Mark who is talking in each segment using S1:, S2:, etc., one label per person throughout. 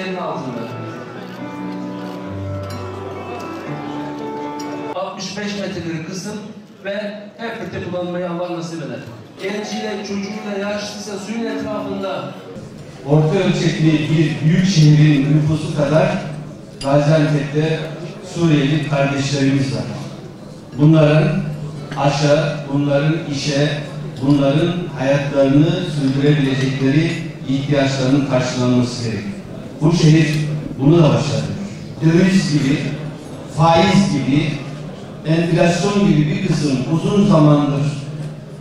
S1: yerin altında. 65 metrelik kısım ve hep birlikte kullanmayı Allah nasip eder. Genciyle, çocuğuyla, yaşlıysa suyun etrafında
S2: orta ölçekli bir büyük şehrin nüfusu kadar Gaziantep'te Suriyeli kardeşlerimiz var. Bunların aşa, bunların işe, bunların hayatlarını sürdürebilecekleri ihtiyaçlarının karşılanması gerek. Bu şehir bunu da başarıyor. Döviz gibi, faiz gibi, enflasyon gibi bir kısım uzun zamandır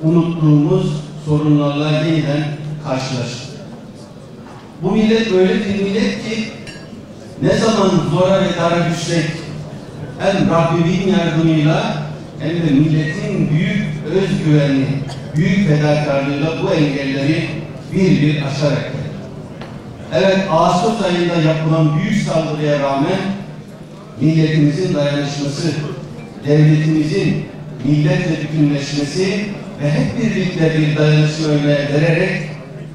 S2: unuttuğumuz sorunlarla yeniden karşılaştık. Bu millet öyle bir millet ki ne zaman zora ve dara düşsek hem Rabbimin yardımıyla hem de milletin büyük özgüveni, büyük fedakarlığıyla bu engelleri bir bir aşarak geldi. Evet, Ağustos ayında yapılan büyük saldırıya rağmen milletimizin dayanışması, devletimizin milletle bütünleşmesi ve hep birlikte bir dayanışma örneği vererek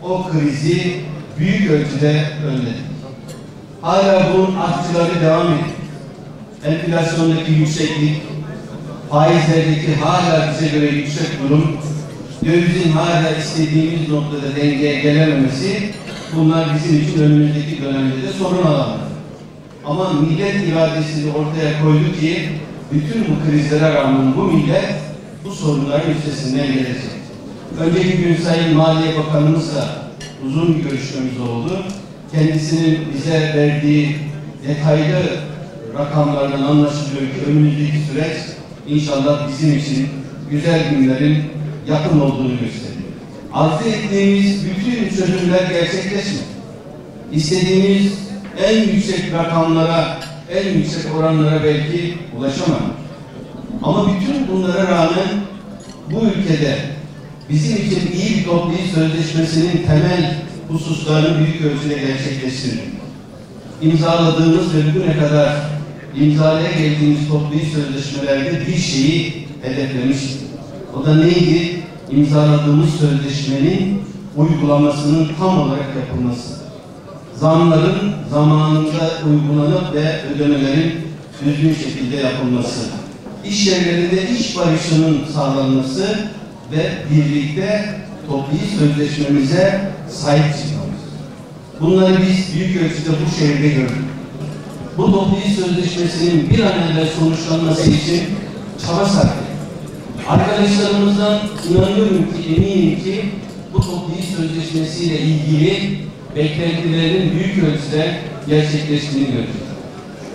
S2: o krizi büyük ölçüde önledi. Hala bunun artçıları devam ediyor. Enflasyondaki yükseklik, faizlerdeki hala bize göre yüksek durum, dövizin hala istediğimiz noktada dengeye gelememesi, bunlar bizim için önümüzdeki dönemde de sorun alanlar. Ama millet iradesini ortaya koydu ki bütün bu krizlere rağmen bu millet bu sorunların üstesinden gelecek. Önceki gün Sayın Maliye Bakanımızla uzun bir görüşmemiz oldu. Kendisinin bize verdiği detaylı rakamlardan anlaşılıyor ki önümüzdeki süreç inşallah bizim için güzel günlerin yakın olduğunu gösteriyor. Arzu ettiğimiz bütün çözümler gerçekleşmedi. İstediğimiz en yüksek rakamlara, en yüksek oranlara belki ulaşamadık. Ama bütün bunlara rağmen bu ülkede bizim için iyi bir toplu iş sözleşmesinin temel hususlarını büyük ölçüde gerçekleştirdik. İmzaladığımız ve bugüne kadar imzalaya geldiğimiz toplu iş sözleşmelerde bir şeyi hedeflemiştik. O da neydi? İmzaladığımız sözleşmenin uygulamasının tam olarak yapılması. Zamların zamanında uygulanıp ve ödemelerin düzgün şekilde yapılması. İş yerlerinde iş barışının sağlanması ve birlikte toplu iş sözleşmemize sahip çıkmamız. Bunları biz büyük ölçüde bu şehirde gördük. Bu toplu iş sözleşmesinin bir an evvel sonuçlanması için çaba sarf ettik. Arkadaşlarımızdan inanıyorum ki, eminim ki bu toplu iş sözleşmesiyle ilgili beklentilerin büyük ölçüde gerçekleştiğini gördük.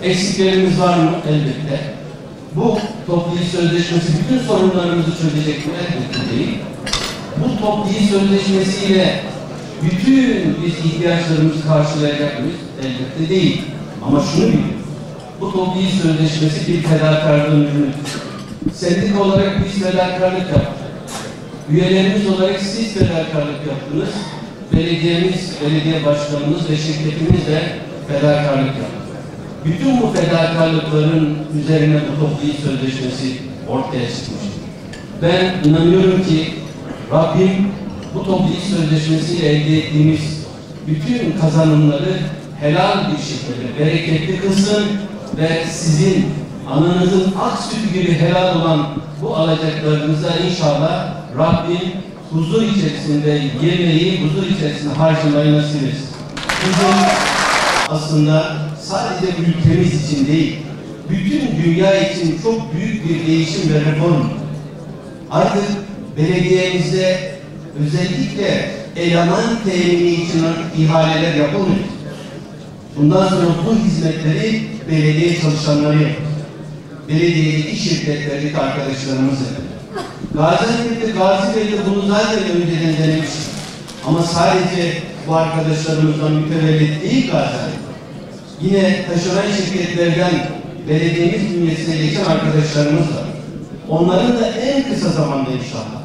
S2: Eksiklerimiz var mı? Elbette. Bu toplu iş sözleşmesi bütün sorunlarımızı çözecek mi? Elbette değil. Bu toplu iş sözleşmesiyle bütün biz ihtiyaçlarımızı karşılayacak mıyız? Elbette değil. Ama şunu bilin. Bu toplu iş sözleşmesi bir fedakarlığın ürünüdür. Sendik olarak biz fedakarlık yaptık. Üyelerimiz olarak siz fedakarlık yaptınız. Belediyemiz, belediye başkanımız ve şirketimiz de fedakarlık yaptı. Bütün bu fedakarlıkların üzerine bu toplu iş sözleşmesi ortaya çıkmıştır. Ben inanıyorum ki Rabbim bu toplu iş sözleşmesiyle elde ettiğimiz bütün kazanımları helal bir şekilde bereketli kılsın ve sizin ananızın ak sütü gibi helal olan bu alacaklarınıza inşallah Rabbim huzur içerisinde yemeği, huzur içerisinde harcamayı nasip etsin. Huzur aslında sadece ülkemiz için değil, bütün dünya için çok büyük bir değişim ve reform. Artık belediyemizde özellikle eleman temini için ihaleler yapılmıyor. Bundan sonra bu hizmetleri belediye çalışanları yapıyor. Belediyedeki şirketlerdeki arkadaşlarımız yapıyor. Gaziantep'te Gazi Bey'de bunu zaten önceden denemiş. Ama sadece bu arkadaşlarımızdan mütevellit değil Gaziantep. Yine taşeron şirketlerden belediyemiz bünyesine geçen arkadaşlarımız var. Onların da en kısa zamanda inşallah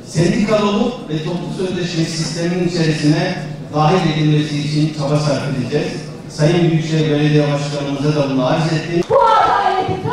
S2: sendikal olup ve toplu sözleşme sisteminin içerisine dahil edilmesi için çaba sarf edeceğiz. Sayın Büyükşehir Belediye Başkanımıza da bunu arz ettim.
S3: Bu adaleti